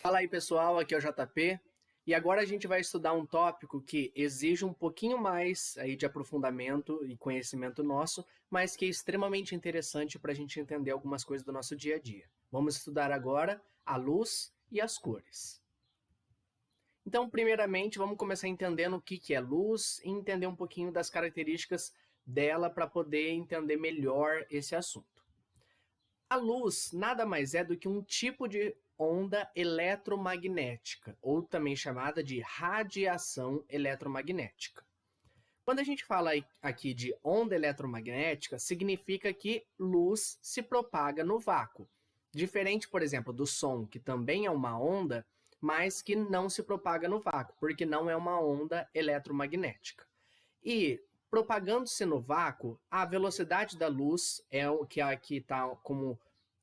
Fala aí pessoal, aqui é o JP e agora a gente vai estudar um tópico que exige um pouquinho mais aí de aprofundamento e conhecimento nosso, mas que é extremamente interessante para a gente entender algumas coisas do nosso dia a dia. Vamos estudar agora a luz e as cores. Então, primeiramente, vamos começar entendendo o que é luz e entender um pouquinho das características dela para poder entender melhor esse assunto. A luz nada mais é do que um tipo de onda eletromagnética, ou também chamada de radiação eletromagnética. Quando a gente fala aqui de onda eletromagnética, significa que luz se propaga no vácuo. Diferente, por exemplo, do som, que também é uma onda, mas que não se propaga no vácuo, porque não é uma onda eletromagnética. E propagando-se no vácuo, a velocidade da luz é o que aqui está como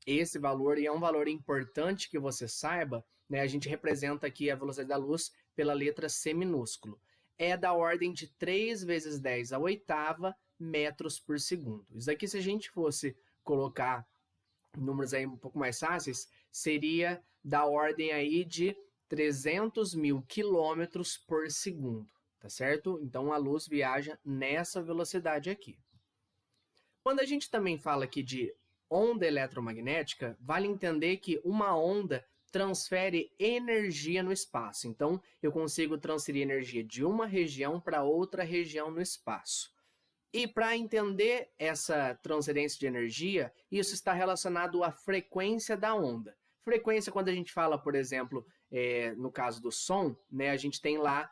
esse valor, e é um valor importante que você saiba, né? A gente representa aqui a velocidade da luz pela letra C minúsculo. É da ordem de 3 vezes 10 à oitava metros por segundo. Isso aqui, se a gente fosse colocar números aí um pouco mais fáceis, seria da ordem aí de 300 mil quilômetros por segundo, tá certo? Então a luz viaja nessa velocidade aqui. Quando a gente também fala aqui de onda eletromagnética, vale entender que uma onda transfere energia no espaço. Então, eu consigo transferir energia de uma região para outra região no espaço. E para entender essa transferência de energia, isso está relacionado à frequência da onda. Frequência, quando a gente fala, por exemplo, no caso do som, né, a gente tem lá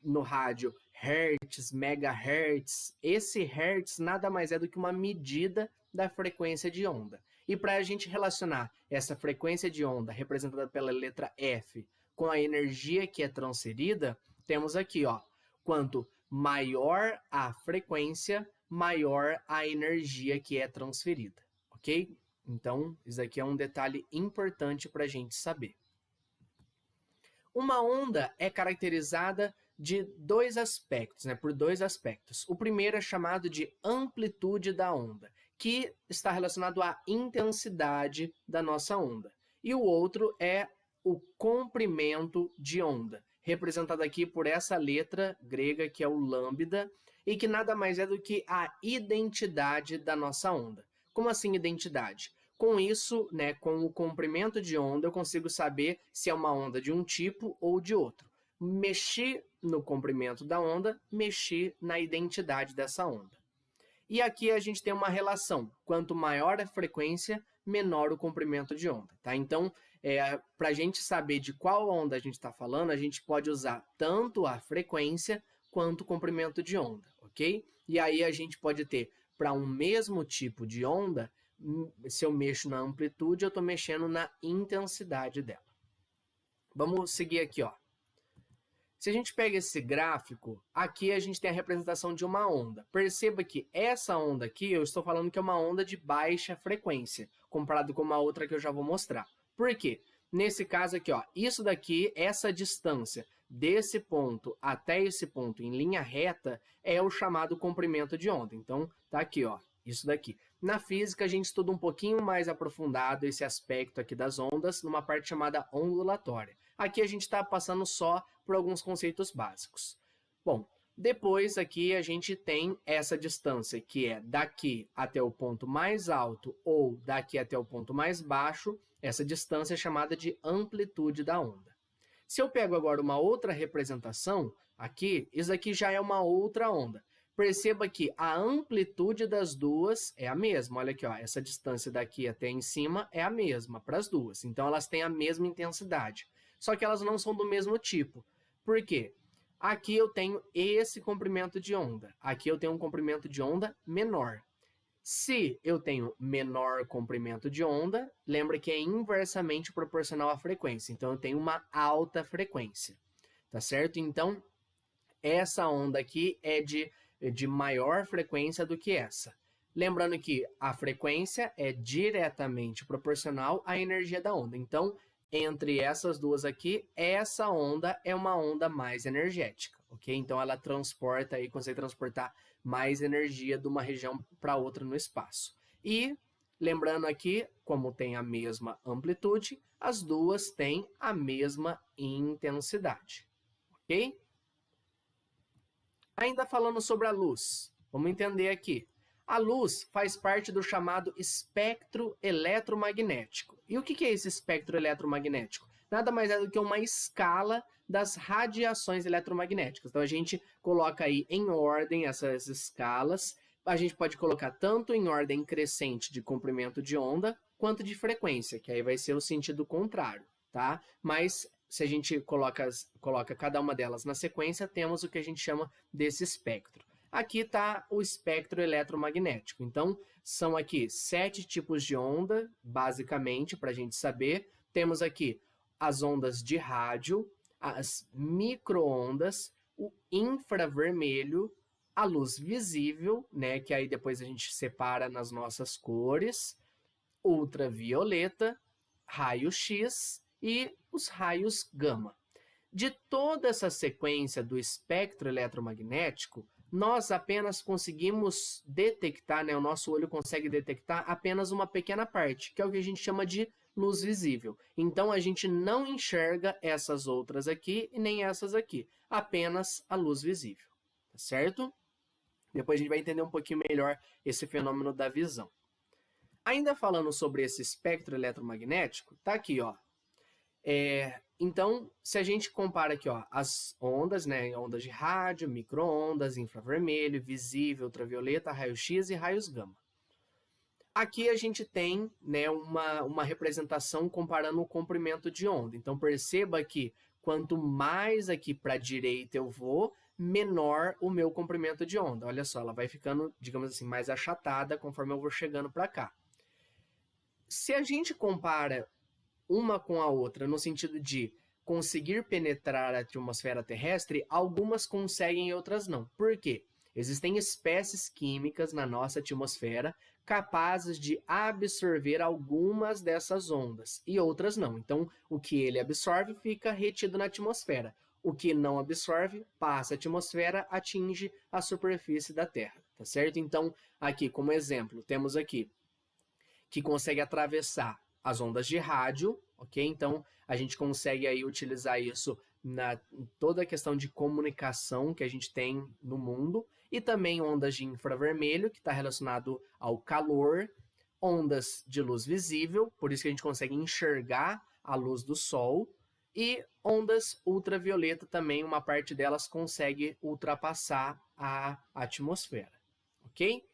no rádio hertz, megahertz. Esse hertz nada mais é do que uma medida da frequência de onda. E para a gente relacionar essa frequência de onda representada pela letra F com a energia que é transferida, temos aqui, ó, quanto maior a frequência, maior a energia que é transferida, ok? Então, isso aqui é um detalhe importante para a gente saber. Uma onda é caracterizada de dois aspectos, né, por dois aspectos. O primeiro é chamado de amplitude da onda, que está relacionado à intensidade da nossa onda. E o outro é o comprimento de onda, representado aqui por essa letra grega que é o lambda, e que nada mais é do que a identidade da nossa onda. Como assim identidade? Com isso, né, com o comprimento de onda, eu consigo saber se é uma onda de um tipo ou de outro. Mexi no comprimento da onda, mexi na identidade dessa onda. E aqui a gente tem uma relação. Quanto maior a frequência, menor o comprimento de onda. Tá? Então, para a gente saber de qual onda a gente está falando, a gente pode usar tanto a frequência quanto o comprimento de onda, ok? E aí a gente pode ter, para um mesmo tipo de onda, se eu mexo na amplitude, eu estou mexendo na intensidade dela. Vamos seguir aqui, ó. Se a gente pega esse gráfico, aqui a gente tem a representação de uma onda. Perceba que essa onda aqui, eu estou falando que é uma onda de baixa frequência, comparado com uma outra que eu já vou mostrar. Por quê? Nesse caso aqui, ó, isso daqui, essa distância desse ponto até esse ponto em linha reta, é o chamado comprimento de onda. Então, tá aqui, ó, isso daqui. Na física, a gente estuda um pouquinho mais aprofundado esse aspecto aqui das ondas, numa parte chamada ondulatória. Aqui a gente está passando só por alguns conceitos básicos. Bom, depois aqui a gente tem essa distância, que é daqui até o ponto mais alto ou daqui até o ponto mais baixo, essa distância é chamada de amplitude da onda. Se eu pego agora uma outra representação, aqui, isso aqui já é uma outra onda. Perceba que a amplitude das duas é a mesma. Olha aqui, ó, essa distância daqui até em cima é a mesma para as duas. Então, elas têm a mesma intensidade. Só que elas não são do mesmo tipo. Por quê? Aqui eu tenho esse comprimento de onda. Aqui eu tenho um comprimento de onda menor. Se eu tenho menor comprimento de onda, lembra que é inversamente proporcional à frequência. Então, eu tenho uma alta frequência. Tá certo? Então, essa onda aqui é de maior frequência do que essa. Lembrando que a frequência é diretamente proporcional à energia da onda. Então, entre essas duas aqui, essa onda é uma onda mais energética, ok? Então, ela transporta aí, consegue transportar mais energia de uma região para outra no espaço. E, lembrando aqui, como têm a mesma amplitude, as duas têm a mesma intensidade, ok? Ainda falando sobre a luz, vamos entender aqui. A luz faz parte do chamado espectro eletromagnético. E o que é esse espectro eletromagnético? Nada mais é do que uma escala das radiações eletromagnéticas. Então a gente coloca aí em ordem essas escalas. A gente pode colocar tanto em ordem crescente de comprimento de onda, quanto de frequência, que aí vai ser o sentido contrário, tá? Mas se a gente coloca cada uma delas na sequência, temos o que a gente chama desse espectro. Aqui está o espectro eletromagnético. Então, são aqui 7 tipos de onda, basicamente, para a gente saber. Temos aqui as ondas de rádio, as micro-ondas, o infravermelho, a luz visível, né, que aí depois a gente separa nas nossas cores, ultravioleta, raio-x e os raios gama. De toda essa sequência do espectro eletromagnético, nós apenas conseguimos detectar, né, o nosso olho consegue detectar apenas uma pequena parte, que é o que a gente chama de luz visível. Então, a gente não enxerga essas outras aqui e nem essas aqui, apenas a luz visível, tá certo? Depois a gente vai entender um pouquinho melhor esse fenômeno da visão. Ainda falando sobre esse espectro eletromagnético, tá aqui, ó. Então, se a gente compara aqui, ó, as ondas, né, ondas de rádio, micro-ondas, infravermelho, visível, ultravioleta, raio-x e raios gama. Aqui a gente tem, né, uma representação comparando o comprimento de onda. Então, perceba que quanto mais aqui para a direita eu vou, menor o meu comprimento de onda. Olha só, ela vai ficando, digamos assim, mais achatada conforme eu vou chegando para cá. Se a gente compara uma com a outra, no sentido de conseguir penetrar a atmosfera terrestre, algumas conseguem e outras não. Por quê? Existem espécies químicas na nossa atmosfera capazes de absorver algumas dessas ondas e outras não. Então, o que ele absorve fica retido na atmosfera. O que não absorve passa a atmosfera, atinge a superfície da Terra, tá certo? Então, aqui como exemplo, temos aqui que consegue atravessar as ondas de rádio, ok? Então, a gente consegue aí utilizar isso na toda a questão de comunicação que a gente tem no mundo, e também ondas de infravermelho, que está relacionado ao calor, ondas de luz visível, por isso que a gente consegue enxergar a luz do sol, e ondas ultravioleta também, uma parte delas consegue ultrapassar a atmosfera, ok?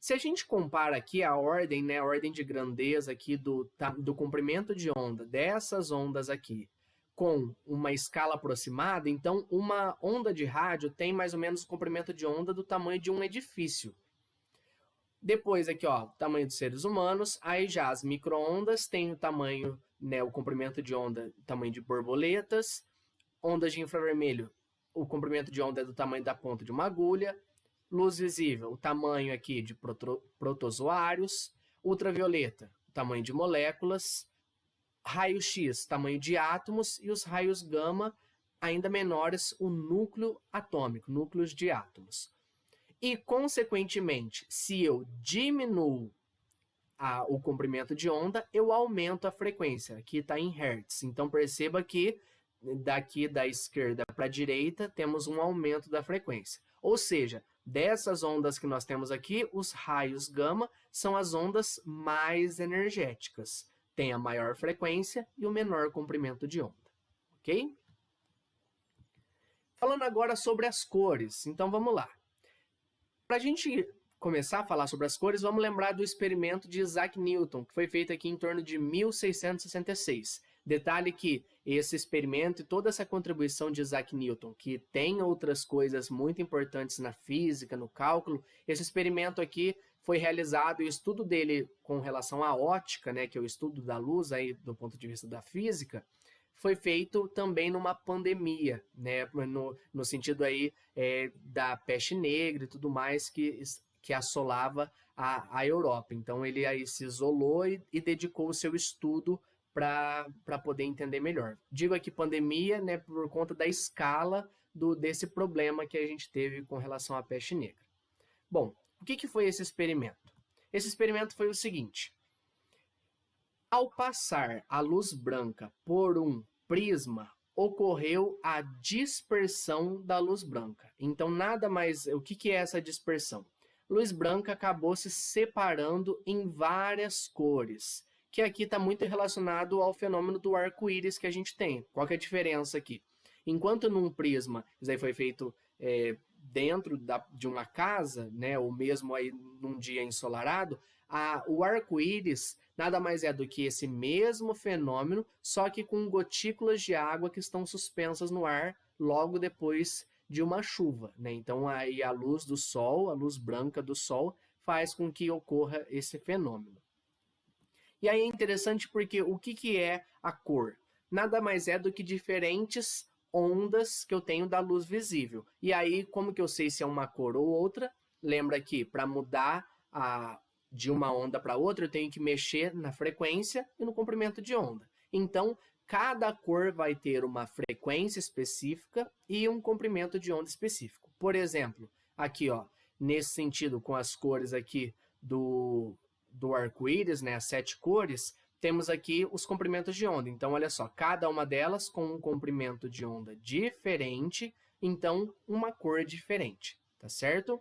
Se a gente compara aqui a ordem, né, a ordem de grandeza aqui do comprimento de onda dessas ondas aqui com uma escala aproximada, então uma onda de rádio tem mais ou menos o comprimento de onda do tamanho de um edifício. Depois aqui, ó, tamanho dos seres humanos, aí já as micro-ondas têm o tamanho, né, o comprimento de onda, tamanho de borboletas, ondas de infravermelho, o comprimento de onda é do tamanho da ponta de uma agulha, luz visível, o tamanho aqui de protozoários, ultravioleta, o tamanho de moléculas, raio-x, tamanho de átomos, e os raios gama, ainda menores, o núcleo atômico, núcleos de átomos. E, consequentemente, se eu diminuo o comprimento de onda, eu aumento a frequência. Aqui está em hertz. Então, perceba que daqui da esquerda para a direita, temos um aumento da frequência. Ou seja, dessas ondas que nós temos aqui, os raios gama são as ondas mais energéticas. Tem a maior frequência e o menor comprimento de onda. Ok? Falando agora sobre as cores. Então, vamos lá. Para a gente começar a falar sobre as cores, vamos lembrar do experimento de Isaac Newton, que foi feito aqui em torno de 1666. Detalhe que esse experimento e toda essa contribuição de Isaac Newton, que tem outras coisas muito importantes na física, no cálculo, esse experimento aqui foi realizado, e o estudo dele com relação à ótica, né, que é o estudo da luz aí do ponto de vista da física, foi feito também numa pandemia, né, no sentido aí da peste negra e tudo mais que assolava a Europa. Então ele aí se isolou e dedicou o seu estudo para poder entender melhor. Digo aqui pandemia, né, por conta da escala desse problema que a gente teve com relação à peste negra. Bom, o que foi esse experimento? Esse experimento foi o seguinte: Ao passar a luz branca por um prisma, ocorreu a dispersão da luz branca. Então, nada mais. O que é essa dispersão? Luz branca acabou se separando em várias cores, que aqui está muito relacionado ao fenômeno do arco-íris que a gente tem. Qual que é a diferença aqui? Enquanto num prisma, isso aí foi feito dentro de uma casa, né, ou mesmo aí num dia ensolarado, o arco-íris nada mais é do que esse mesmo fenômeno, só que com gotículas de água que estão suspensas no ar logo depois de uma chuva, né? Então aí a luz do sol, a luz branca do sol, faz com que ocorra esse fenômeno. E aí é interessante porque o que é a cor? Nada mais é do que diferentes ondas que eu tenho da luz visível. E aí, como que eu sei se é uma cor ou outra? Lembra que para mudar de uma onda para outra, eu tenho que mexer na frequência e no comprimento de onda. Então, cada cor vai ter uma frequência específica e um comprimento de onda específico. Por exemplo, aqui, ó, nesse sentido, com as cores aqui do arco-íris, né, as 7 cores, temos aqui os comprimentos de onda. Então, olha só, cada uma delas com um comprimento de onda diferente, então uma cor diferente, tá certo?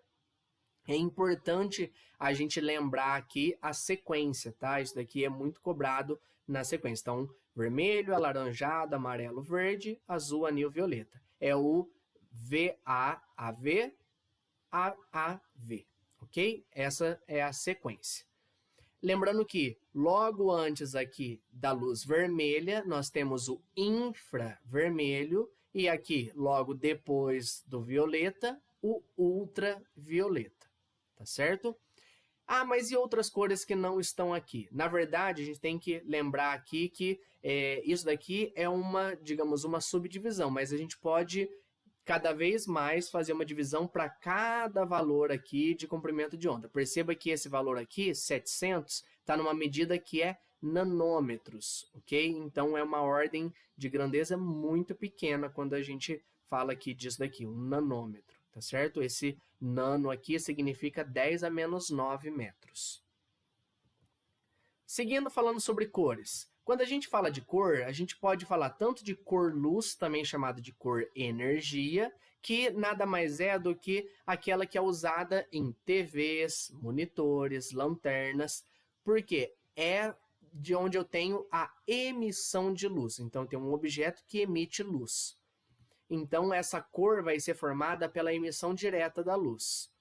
É importante a gente lembrar aqui a sequência, tá? Isso daqui é muito cobrado na sequência. Então, vermelho, alaranjado, amarelo, verde, azul, anil, violeta. É o VAAV, AAV, ok? Essa é a sequência. Lembrando que logo antes aqui da luz vermelha, nós temos o infravermelho e aqui logo depois do violeta, o ultravioleta. Tá certo? Ah, mas e outras cores que não estão aqui? Na verdade, a gente tem que lembrar aqui que isso daqui é uma, digamos, uma subdivisão, mas a gente pode cada vez mais fazer uma divisão para cada valor aqui de comprimento de onda. Perceba que esse valor aqui, 700, está numa medida que é nanômetros, ok? Então, é uma ordem de grandeza muito pequena quando a gente fala aqui disso daqui, um nanômetro, tá certo? Esse nano aqui significa 10 a menos 9 metros. Seguindo falando sobre cores. Quando a gente fala de cor, a gente pode falar tanto de cor luz, também chamada de cor energia, que nada mais é do que aquela que é usada em TVs, monitores, lanternas, porque é de onde eu tenho a emissão de luz. Então, eu tenho um objeto que emite luz. Então, essa cor vai ser formada pela emissão direta da luz.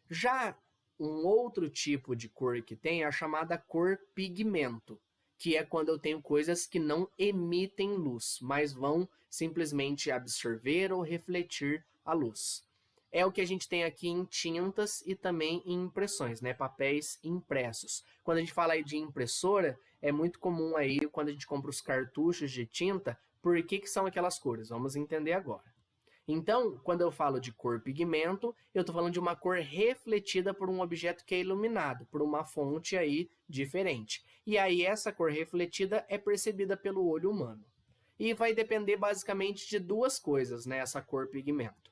Já um outro tipo de cor que tem é a chamada cor pigmento, que é quando eu tenho coisas que não emitem luz, mas vão simplesmente absorver ou refletir a luz. É o que a gente tem aqui em tintas e também em impressões, né? Papéis impressos. Quando a gente fala aí de impressora, é muito comum aí, quando a gente compra os cartuchos de tinta, por que são aquelas cores? Vamos entender agora. Então, quando eu falo de cor pigmento, eu estou falando de uma cor refletida por um objeto que é iluminado, por uma fonte aí diferente. E aí essa cor refletida é percebida pelo olho humano. E vai depender basicamente de duas coisas, né, essa cor pigmento.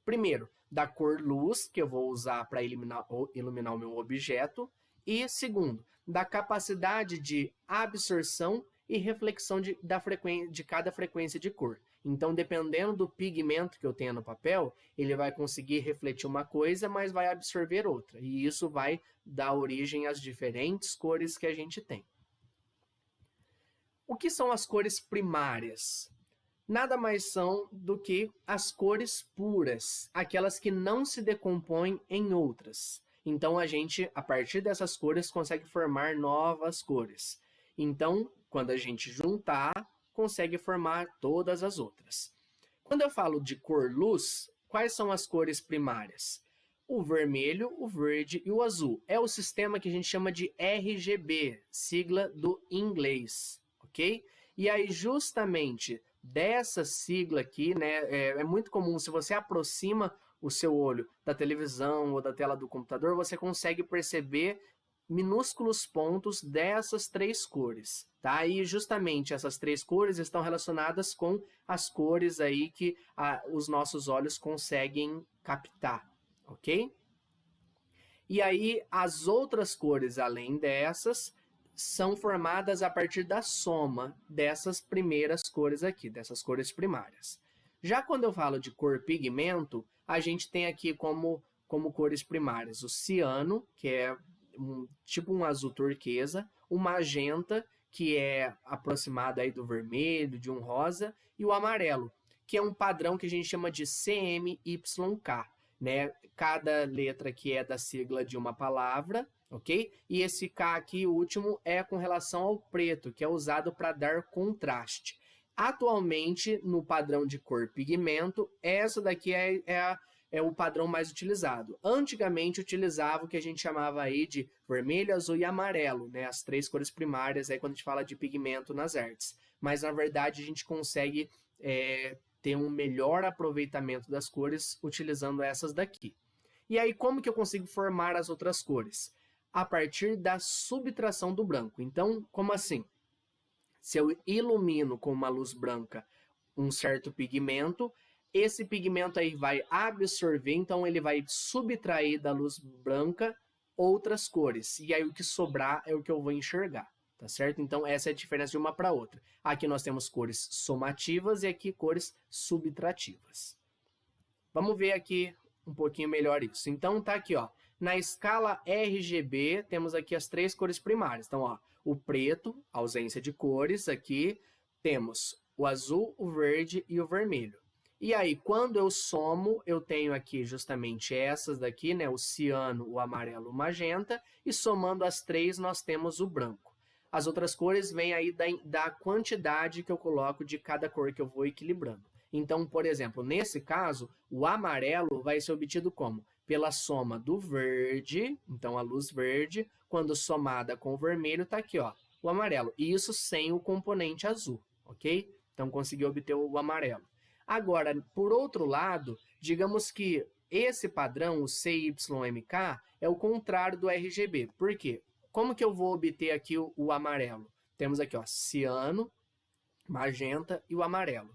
Primeiro, da cor luz, que eu vou usar para iluminar o meu objeto. E segundo, da capacidade de absorção e reflexão de cada frequência de cor. Então, dependendo do pigmento que eu tenho no papel, ele vai conseguir refletir uma coisa, mas vai absorver outra. E isso vai dar origem às diferentes cores que a gente tem. O que são as cores primárias? Nada mais são do que as cores puras, aquelas que não se decompõem em outras. Então, a gente, a partir dessas cores, consegue formar novas cores. Então, quando a gente juntar, consegue formar todas as outras. Quando eu falo de cor luz, quais são as cores primárias? O vermelho, o verde e o azul. É o sistema que a gente chama de RGB, sigla do inglês, ok? E aí, justamente dessa sigla aqui, né, é muito comum, se você aproxima o seu olho da televisão ou da tela do computador, você consegue perceber minúsculos pontos dessas três cores, tá? E justamente essas três cores estão relacionadas com as cores aí que os nossos olhos conseguem captar, ok? E aí as outras cores além dessas são formadas a partir da soma dessas primeiras cores aqui, dessas cores primárias. Já quando eu falo de cor pigmento, a gente tem aqui como cores primárias o ciano, que é tipo um azul turquesa, o magenta, que é aproximado aí do vermelho, de um rosa, e o amarelo, que é um padrão que a gente chama de CMYK, né? Cada letra aqui é da sigla de uma palavra, ok? E esse K aqui, o último, é com relação ao preto, que é usado para dar contraste. Atualmente, no padrão de cor pigmento, essa daqui é o padrão mais utilizado. Antigamente, utilizava o que a gente chamava aí de vermelho, azul e amarelo, né? As três cores primárias, aí quando a gente fala de pigmento nas artes. Mas, na verdade, a gente consegue ter um melhor aproveitamento das cores utilizando essas daqui. E aí, como que eu consigo formar as outras cores? A partir da subtração do branco. Então, como assim? Se eu ilumino com uma luz branca um certo pigmento, esse pigmento aí vai absorver, então ele vai subtrair da luz branca outras cores. E aí o que sobrar é o que eu vou enxergar, tá certo? Então essa é a diferença de uma para outra. Aqui nós temos cores somativas e aqui cores subtrativas. Vamos ver aqui um pouquinho melhor isso. Então tá aqui, ó. Na escala RGB, temos aqui as três cores primárias. Então, ó, o preto, ausência de cores, aqui temos o azul, o verde e o vermelho. E aí, quando eu somo, eu tenho aqui justamente essas daqui, né? O ciano, o amarelo, o magenta, e somando as três, nós temos o branco. As outras cores vêm aí da quantidade que eu coloco de cada cor que eu vou equilibrando. Então, por exemplo, nesse caso, o amarelo vai ser obtido como? Pela soma do verde, então a luz verde, quando somada com o vermelho, está aqui, ó, o amarelo. E isso sem o componente azul, ok? Então, consegui obter o amarelo. Agora, por outro lado, digamos que esse padrão, o CYMK, é o contrário do RGB. Por quê? Como que eu vou obter aqui o amarelo? Temos aqui, ó, ciano, magenta e o amarelo.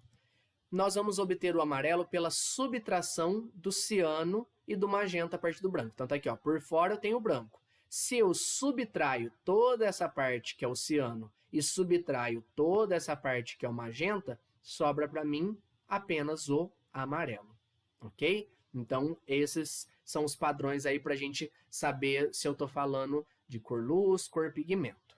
Nós vamos obter o amarelo pela subtração do ciano e do magenta a partir do branco. Então tá aqui, ó, por fora eu tenho o branco. Se eu subtraio toda essa parte que é o ciano e subtraio toda essa parte que é o magenta, sobra para mim apenas o amarelo, ok? Então esses são os padrões aí para a gente saber se eu estou falando de cor luz, cor pigmento,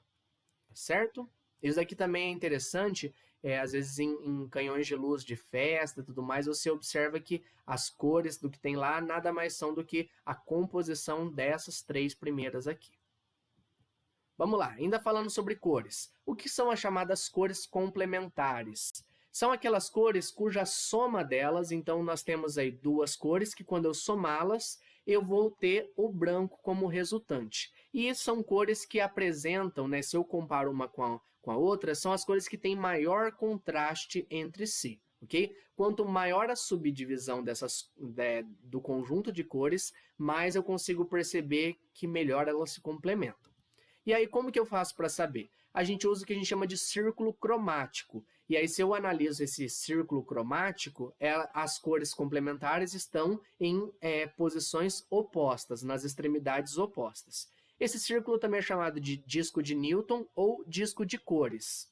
tá certo? Isso aqui também é interessante. Às vezes em canhões de luz de festa e tudo mais, você observa que as cores do que tem lá nada mais são do que a composição dessas três primeiras aqui. Vamos lá, ainda falando sobre cores. O que são as chamadas cores complementares? São aquelas cores cuja soma delas, então nós temos aí duas cores que quando eu somá-las, eu vou ter o branco como resultante. E são cores que apresentam, né, se eu comparo uma com a outra, são as cores que têm maior contraste entre si, ok? Quanto maior a subdivisão do conjunto de cores, mais eu consigo perceber que melhor elas se complementam. E aí, como que eu faço para saber? A gente usa o que a gente chama de círculo cromático. E aí, se eu analiso esse círculo cromático, as cores complementares estão em posições opostas, nas extremidades opostas. Esse círculo também é chamado de disco de Newton ou disco de cores.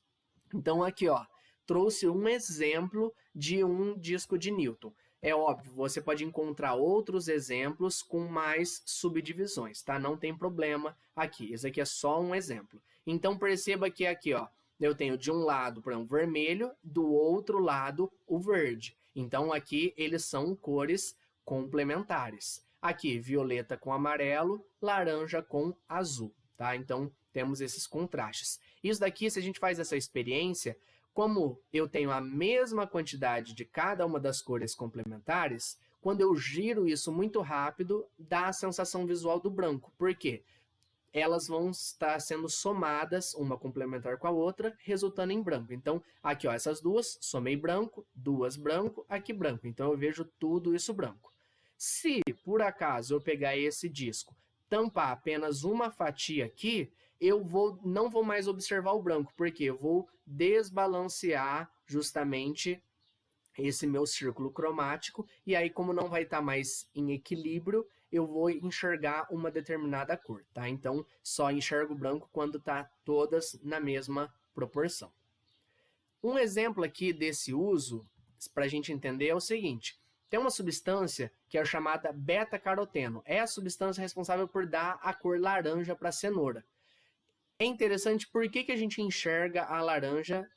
Então, aqui, ó, trouxe um exemplo de um disco de Newton. É óbvio, você pode encontrar outros exemplos com mais subdivisões, tá? Não tem problema aqui. Esse aqui é só um exemplo. Então, perceba que aqui, ó, eu tenho de um lado, por exemplo, vermelho, do outro lado, o verde. Então, aqui eles são cores complementares. Aqui, violeta com amarelo, laranja com azul, tá? Então, temos esses contrastes. Isso daqui, se a gente faz essa experiência, como eu tenho a mesma quantidade de cada uma das cores complementares, quando eu giro isso muito rápido, dá a sensação visual do branco. Por quê? Elas vão estar sendo somadas, uma complementar com a outra, resultando em branco. Então, aqui, ó, essas duas, somei branco, duas branco, aqui branco. Então, eu vejo tudo isso branco. Se, por acaso, eu pegar esse disco, tampar apenas uma fatia aqui, eu não vou mais observar o branco, porque eu vou desbalancear justamente esse meu círculo cromático, e aí como não vai estar mais em equilíbrio, eu vou enxergar uma determinada cor, tá? Então, só enxergo branco quando tá todas na mesma proporção. Um exemplo aqui desse uso, para a gente entender, é o seguinte. Tem uma substância que é chamada beta-caroteno. É a substância responsável por dar a cor laranja para a cenoura. É interessante porque que a gente enxerga a laranja,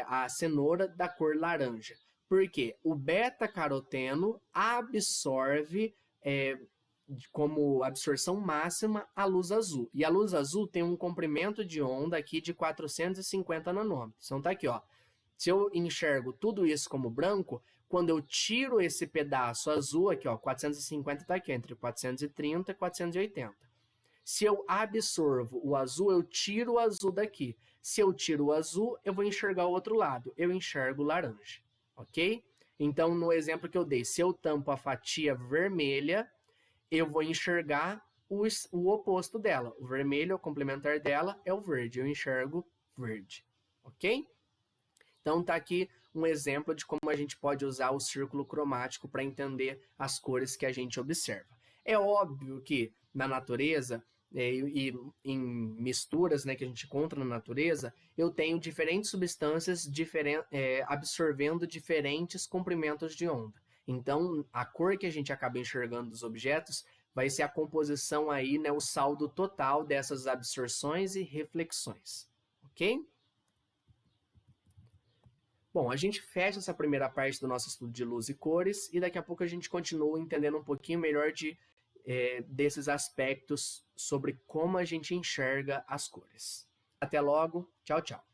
a cenoura da cor laranja. Porque o beta-caroteno absorve como absorção máxima a luz azul. E a luz azul tem um comprimento de onda aqui de 450 nanômetros. Então tá aqui, ó. Se eu enxergo tudo isso como branco, quando eu tiro esse pedaço azul aqui, ó, 450 está aqui, entre 430 e 480. Se eu absorvo o azul, eu tiro o azul daqui. Se eu tiro o azul, eu vou enxergar o outro lado. Eu enxergo laranja, ok? Então, no exemplo que eu dei, se eu tampo a fatia vermelha, eu vou enxergar o oposto dela. O vermelho, o complementar dela, é o verde. Eu enxergo verde, ok? Então, tá aqui um exemplo de como a gente pode usar o círculo cromático para entender as cores que a gente observa. É óbvio que na natureza e em misturas, né, que a gente encontra na natureza, eu tenho diferentes substâncias absorvendo diferentes comprimentos de onda. Então, a cor que a gente acaba enxergando dos objetos vai ser a composição aí, né, o saldo total dessas absorções e reflexões, ok? Bom, a gente fecha essa primeira parte do nosso estudo de luz e cores e daqui a pouco a gente continua entendendo um pouquinho melhor desses aspectos sobre como a gente enxerga as cores. Até logo, tchau, tchau.